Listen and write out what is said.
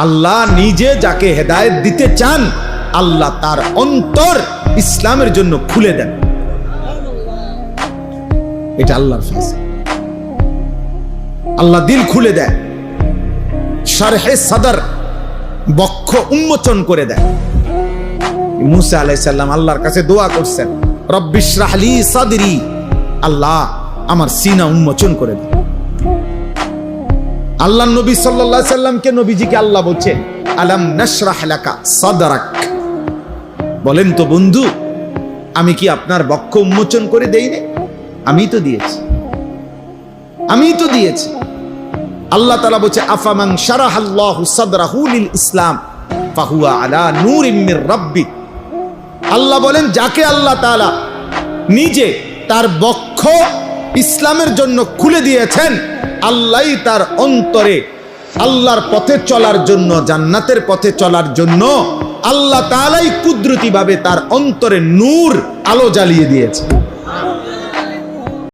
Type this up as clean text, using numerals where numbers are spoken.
আল্লাহ নিজে যাকে হেদায়েত দিতে চান আল্লাহ তার অন্তর ইসলামের জন্য খুলে দেন। এটা আল্লাহর ফয়সালা। আল্লাহ দিল খুলে দেয়, শারহে সাদর বক্ষ উন্মোচন করে দেয়। মুসা আলাইহিস সালাম আল্লাহর কাছে দোয়া করছেন, রব্বিশরাহ লি সাদরি, আল্লাহ আমার সিনা উন্মোচন করে দেন। আল্লাহ নবী সাল্লাল্লাহু আলাইহি সাল্লামকে নবীজিকে আল্লাহ বলছেন আলাম নাশরাহ লাকা সাদরাক, বলেন তো বন্ধু আমি কি আপনার বক্ষ উন্মোচন করে দেইনি? আমি তো দিয়েছি, আমি তো দিয়েছি। আল্লাহ তাআলা বলছে আফামান শারাহাল্লাহু সাদরাহু লিল ইসলাম ফাহুয়া আলা নূরিম মির রাব্বি। আল্লাহ বলেন যাকে আল্লাহ তাআলা নিজে তার বক্ষ ইসলামের জন্য খুলে দিয়েছেন আল্লাহই তার অন্তরে আল্লাহর পথে চলার জন্য, জান্নাতের পথে চলার জন্য আল্লাহ তাআলাই কুদরতি ভাবে তার অন্তরে নূর আলো জ্বালিয়ে দিয়েছে।